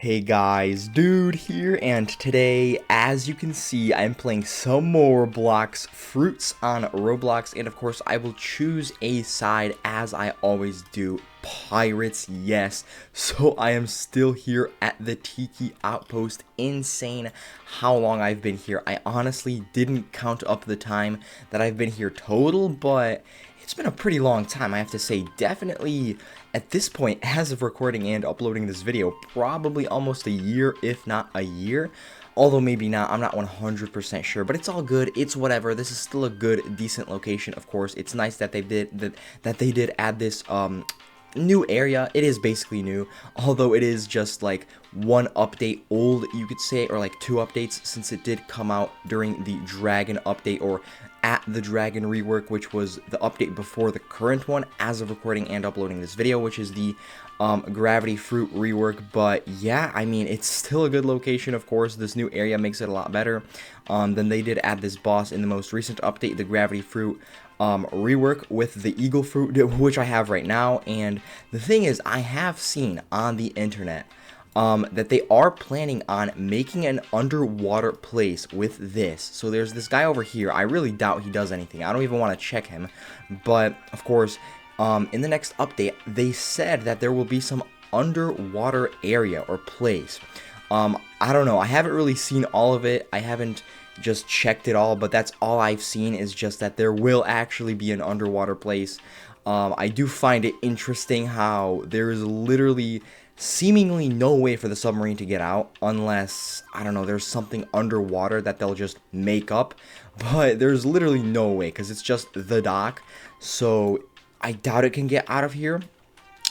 Hey guys, Dude here, and today, as you can see, I'm playing some more Blox Fruits on Roblox, and of course, I will choose a side, as I always do, Pirates, yes. So I am still here at the Tiki Outpost. Insane how long I've been here. I honestly didn't count up the time that I've been here total, but it's been a pretty long time, I have to say. Definitely, at this point, as of recording and uploading this video, probably almost a year, if not a year. Although maybe not, I'm not 100% sure, but it's all good. It's whatever. This is still a good, decent location, of course. It's nice that they did add this new area. It is basically new, although it is just like one update old, you could say, or like two updates, since it did come out during the Dragon update, or at the Dragon rework, which was the update before the current one as of recording and uploading this video, which is the Gravity Fruit rework. But yeah, I mean, it's still a good location. Of course, this new area makes it a lot better. Then they did add this boss in the most recent update, the Gravity Fruit rework, with the Eagle Fruit, which I have right now. And the thing is, I have seen on the internet that they are planning on making an underwater place with this. So there's this guy over here. I really doubt he does anything. I don't even want to check him. But, of course, in the next update, they said that there will be some underwater area or place. I don't know. I haven't really seen all of it. I haven't just checked it all, but that's all I've seen, is just that there will actually be an underwater place. I do find it interesting how there is literally seemingly no way for the submarine to get out unless, I don't know, there's something underwater that they'll just make up, but there's literally no way because it's just the dock. So I doubt it can get out of here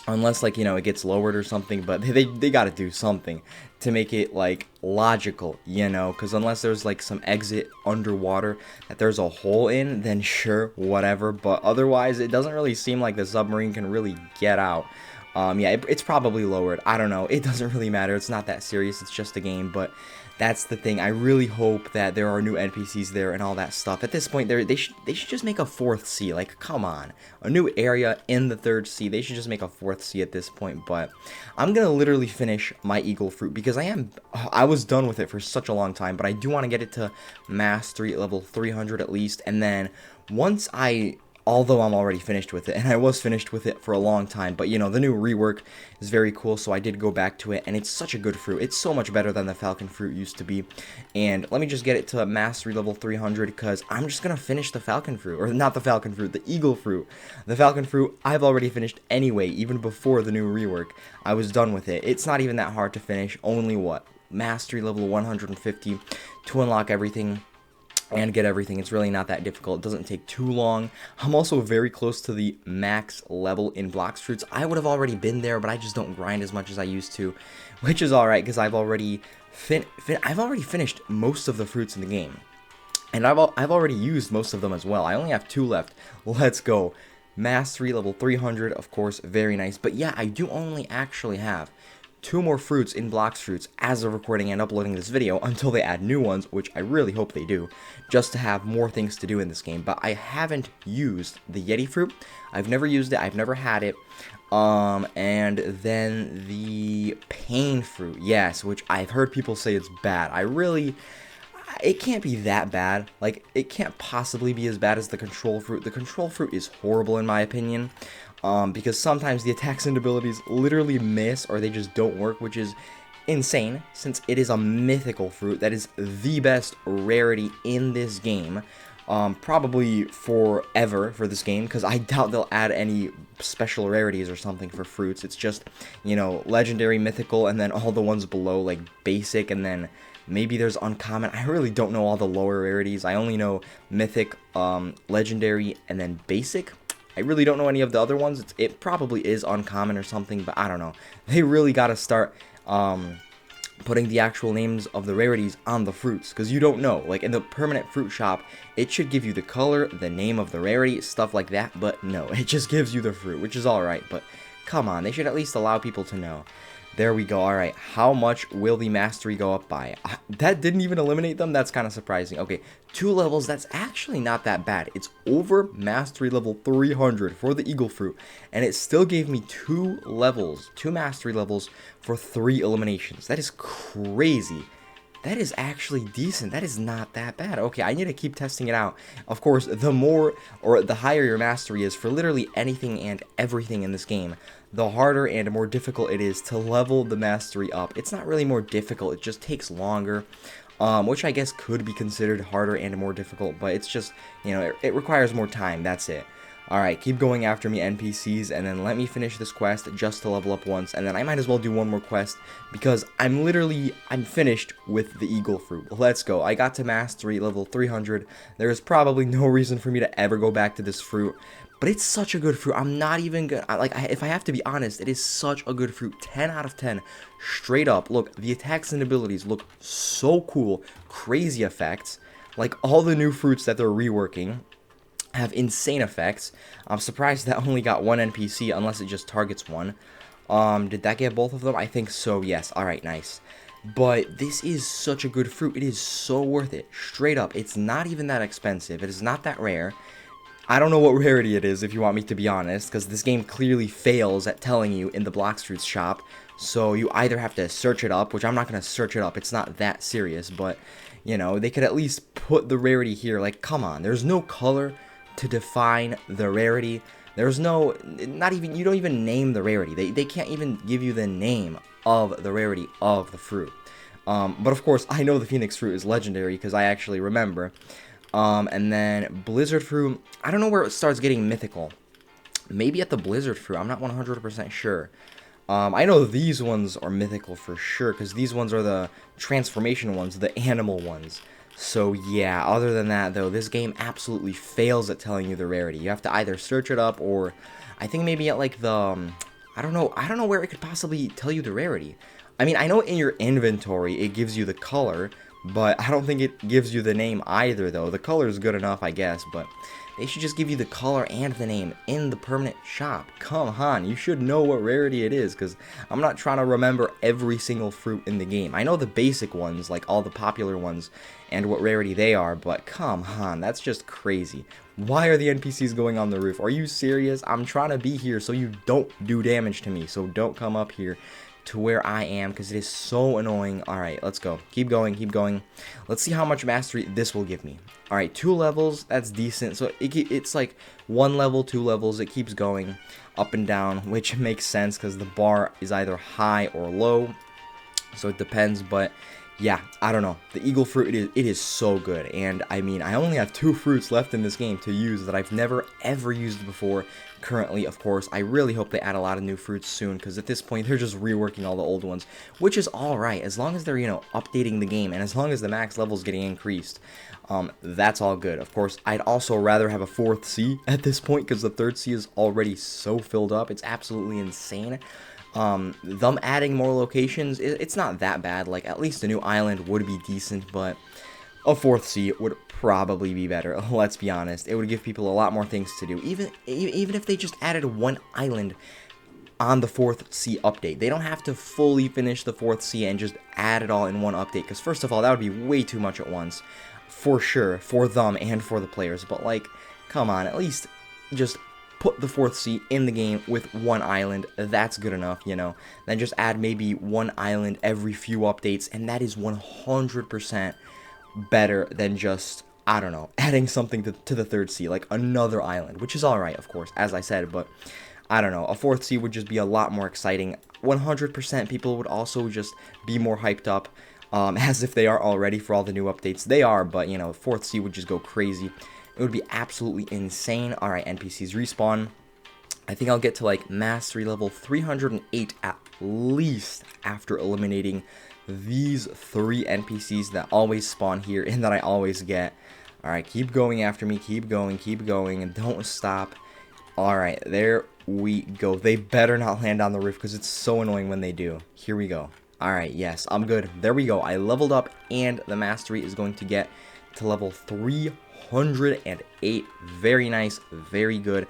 unless, like, you know, it gets lowered or something. But they got to do something to make it like logical, you know, because unless there's like some exit underwater that there's a hole in, then sure, whatever. But otherwise, it doesn't really seem like the submarine can really get out. Yeah, it's probably lowered. I don't know. It doesn't really matter. It's not that serious. It's just a game. But that's the thing. I really hope that there are new NPCs there and all that stuff. At this point, they should just make a fourth sea. Like, come on. A new area in the third sea. They should just make a fourth sea at this point. But I'm going to literally finish my Eagle Fruit because I was done with it for such a long time. But I do want to get it to Mastery level 300 at least. And then once although I'm already finished with it, and I was finished with it for a long time, but you know, the new rework is very cool, so I did go back to it, and it's such a good fruit. It's so much better than the Falcon Fruit used to be. And let me just get it to Mastery level 300, because I'm just gonna finish the Falcon Fruit, or not the Falcon Fruit, the Eagle Fruit. The Falcon Fruit, I've already finished anyway, even before the new rework. I was done with it. It's not even that hard to finish, only what? Mastery level 150 to unlock everything and get everything. It's really not that difficult. It doesn't take too long. I'm also very close to the max level in Blox Fruits. I would have already been there, but I just don't grind as much as I used to, which is alright, because I've already finished most of the fruits in the game, and I've already used most of them as well. I only have 2 left. Let's go. Mastery level 300, of course, very nice. But yeah, I do only actually have 2 more fruits in Blox Fruits as of recording and uploading this video, until they add new ones, which I really hope they do, just to have more things to do in this game. But I haven't used the Yeti Fruit. I've never used it. I've never had it. And then the Pain Fruit, yes, which I've heard people say it's bad. It can't be that bad. Like, it can't possibly be as bad as the Control Fruit. The Control Fruit is horrible in my opinion. Because sometimes the attacks and abilities literally miss, or they just don't work, which is insane, since it is a mythical fruit that is the best rarity in this game, probably forever for this game, because I doubt they'll add any special rarities or something for fruits. It's just, you know, legendary, mythical, and then all the ones below, like basic, and then maybe there's uncommon. I really don't know all the lower rarities. I only know mythic, legendary, and then basic. I really don't know any of the other ones. It probably is uncommon or something, but I don't know. They really got to start putting the actual names of the rarities on the fruits, because you don't know. Like, in the permanent fruit shop, it should give you the color, the name of the rarity, stuff like that, but no, it just gives you the fruit, which is alright. But come on, they should at least allow people to know. There we go. All right. How much will the mastery go up by? That didn't even eliminate them. That's kind of surprising. Okay. 2 levels. That's actually not that bad. It's over mastery level 300 for the eagle fruit. And it still gave me 2 levels, 2 mastery levels for 3 eliminations. That is crazy. That is actually decent. That is not that bad. Okay, I need to keep testing it out. Of course, the more or the higher your mastery is for literally anything and everything in this game, the harder and more difficult it is to level the mastery up. It's not really more difficult, it just takes longer, which I guess could be considered harder and more difficult, but it's just, you know, it requires more time, that's it. Alright, keep going after me, NPCs, and then let me finish this quest just to level up once, and then I might as well do one more quest, because I'm finished with the eagle fruit. Let's go. I got to mastery level 300. There is probably no reason for me to ever go back to this fruit, but it's such a good fruit. I'm not even gonna, if I have to be honest, it is such a good fruit. 10 out of 10, straight up. Look, the attacks and abilities look so cool. Crazy effects, like all the new fruits that they're reworking have insane effects. I'm surprised that only got 1 NPC, unless it just targets one. Did that get both of them? I think so, yes. Alright, nice. But this is such a good fruit. It is so worth it. Straight up. It's not even that expensive. It is not that rare. I don't know what rarity it is, if you want me to be honest, because this game clearly fails at telling you in the Blox Fruits shop. So you either have to search it up, which I'm not going to search it up. It's not that serious, but, you know, they could at least put the rarity here. Like, come on. There's no color to define the rarity. There's no, not even, you don't even name the rarity. They can't even give you the name of the rarity of the fruit. But of course, I know the Phoenix fruit is legendary because I actually remember. And then Blizzard fruit, I don't know where it starts getting mythical. Maybe at the Blizzard fruit, I'm not 100% sure. I know these ones are mythical for sure because these ones are the transformation ones, the animal ones. So yeah, other than that though, this game absolutely fails at telling you the rarity. You have to either search it up or I think maybe at like the, I don't know where it could possibly tell you the rarity. I mean, I know in your inventory it gives you the color, but I don't think it gives you the name either though. The color is good enough, I guess, but they should just give you the color and the name in the permanent shop. Come on, you should know what rarity it is, because I'm not trying to remember every single fruit in the game. I know the basic ones, like all the popular ones, and what rarity they are, but come on, that's just crazy. Why are the NPCs going on the roof? Are you serious? I'm trying to be here so you don't do damage to me, so don't come up here to where I am, because it is so annoying. Alright, let's go. Keep going, keep going. Let's see how much mastery this will give me. Alright, 2 levels, that's decent. So it's like 1 level, 2 levels, it keeps going up and down, which makes sense because the bar is either high or low. So it depends, but yeah, I don't know. The eagle fruit, it is so good. And I mean, I only have 2 fruits left in this game to use that I've never ever used before. Currently, of course, I really hope they add a lot of new fruits soon, because at this point, they're just reworking all the old ones, which is alright, as long as they're, you know, updating the game, and as long as the max level's getting increased, that's all good. Of course, I'd also rather have a 4th sea at this point, because the 3rd sea is already so filled up, it's absolutely insane. Them adding more locations, it's not that bad. Like, at least a new island would be decent, but a 4th sea would probably be better. Let's be honest, it would give people a lot more things to do. Even if they just added 1 island on the 4th sea update, they don't have to fully finish the 4th sea and just add it all in one update, because first of all, that would be way too much at once, for sure, for them and for the players. But like, come on, at least just put the 4th sea in the game with 1 island. That's good enough, you know. Then just add maybe 1 island every few updates, and that is 100% better than just, I don't know, adding something to the 3rd sea, like another island, which is alright, of course, as I said, but I don't know, a 4th sea would just be a lot more exciting. 100% people would also just be more hyped up, as if they are already for all the new updates. They are, but, you know, 4th sea would just go crazy. It would be absolutely insane. Alright, NPCs respawn. I think I'll get to, like, mastery level 308 at least after eliminating these 3 NPCs that always spawn here and that I always get. Alright, keep going after me. Keep going, and don't stop. Alright, there we go. They better not land on the roof because it's so annoying when they do. Here we go. Alright, yes, I'm good. There we go. I leveled up, and the mastery is going to get to level 308. Very nice, very good.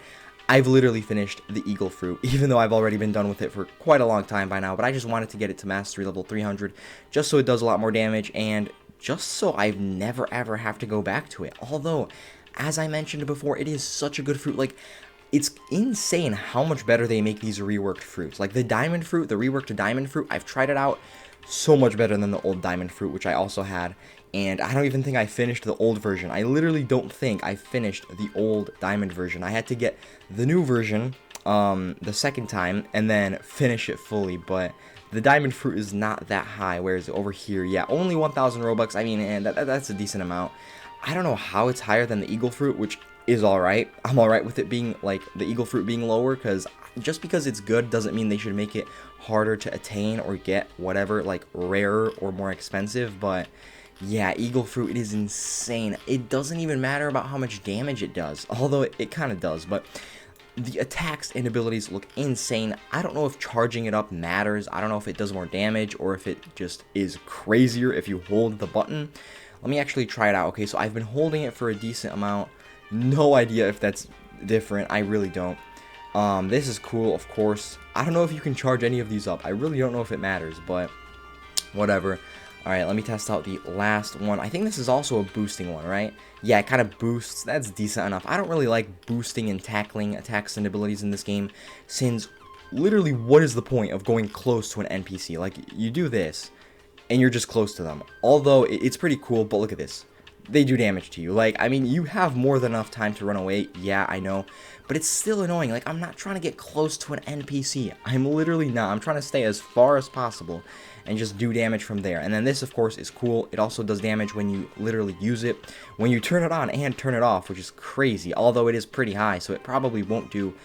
I've literally finished the eagle fruit, even though I've already been done with it for quite a long time by now, but I just wanted to get it to mastery level 300, just so it does a lot more damage, and just so I never ever have to go back to it. Although, as I mentioned before, it is such a good fruit. Like, it's insane how much better they make these reworked fruits. Like the diamond fruit, the reworked diamond fruit, I've tried it out, so much better than the old diamond fruit, which I also had. And I don't even think I finished the old version. I literally don't think I finished the old diamond version. I had to get the new version the second time and then finish it fully. But the diamond fruit is not that high, whereas over here, yeah, only 1,000 Robux. I mean, and that's a decent amount. I don't know how it's higher than the eagle fruit, which is alright. I'm alright with it being, like, the eagle fruit being lower, because just because it's good doesn't mean they should make it harder to attain or get whatever, like, rarer or more expensive. But yeah, eagle fruit, it is insane. It doesn't even matter about how much damage it does, although it kind of does, but the attacks and abilities look insane. I don't know if charging it up matters. I don't know if it does more damage or if it just is crazier if you hold the button. Let me actually try it out. Okay, so I've been holding it for a decent amount. No idea if that's different. I really don't. This is cool, of course. I don't know if you can charge any of these up. I really don't know if it matters, but whatever. Alright, let me test out the last one. I think this is also a boosting one, right? Yeah, it kind of boosts. That's decent enough. I don't really like boosting and tackling attacks and abilities in this game, since literally what is the point of going close to an NPC? Like, you do this, and you're just close to them. Although, it's pretty cool, but look at this. They do damage to you. Like, I mean, you have more than enough time to run away. Yeah, I know. But it's still annoying. Like, I'm not trying to get close to an NPC. I'm literally not. I'm trying to stay as far as possible and just do damage from there. And then this, of course, is cool. It also does damage when you literally use it. When you turn it on and turn it off, which is crazy. Although it is pretty high, so it probably won't do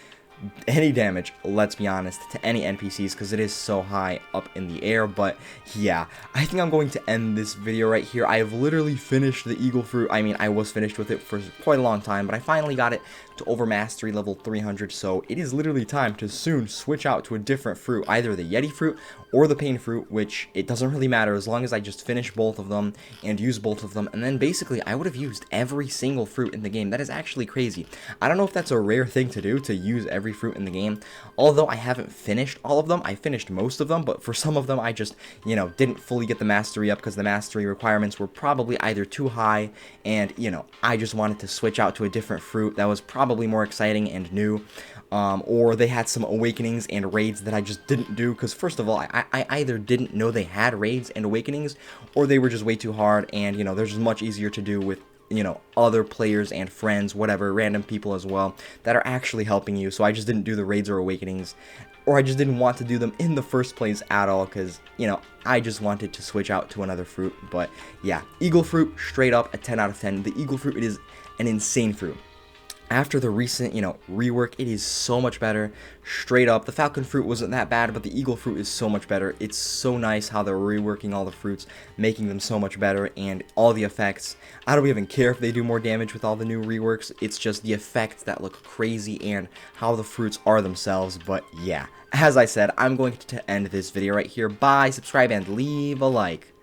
any damage, let's be honest, to any NPCs, because it is so high up in the air. But yeah, I think I'm going to end this video right here. I have literally finished the eagle fruit. I mean, I was finished with it for quite a long time, but I finally got it to over mastery level 300, so it is literally time to soon switch out to a different fruit, either the Yeti fruit or the pain fruit, which it doesn't really matter as long as I just finish both of them and use both of them. And then basically I would have used every single fruit in the game. That is actually crazy. I don't know if that's a rare thing to do, to use every fruit in the game, although I haven't finished all of them. I finished most of them, but for some of them I just, you know, didn't fully get the mastery up because the mastery requirements were probably either too high, and, you know, I just wanted to switch out to a different fruit that was probably more exciting and new, or they had some awakenings and raids that I just didn't do, because first of all, I either didn't know they had raids and awakenings, or they were just way too hard, and, you know, they're just much easier to do with, you know, other players and friends, whatever, random people as well, that are actually helping you. So I just didn't do the raids or awakenings, or I just didn't want to do them in the first place at all, because, you know, I just wanted to switch out to another fruit. But yeah, eagle fruit, straight up a 10 out of 10. The eagle fruit, it is an insane fruit. After the recent, you know, rework, it is so much better, straight up. The falcon fruit wasn't that bad, but the eagle fruit is so much better. It's so nice how they're reworking all the fruits, making them so much better, and all the effects. I don't even care if they do more damage with all the new reworks. It's just the effects that look crazy and how the fruits are themselves. But yeah, as I said, I'm going to end this video right here. Bye, subscribe, and leave a like.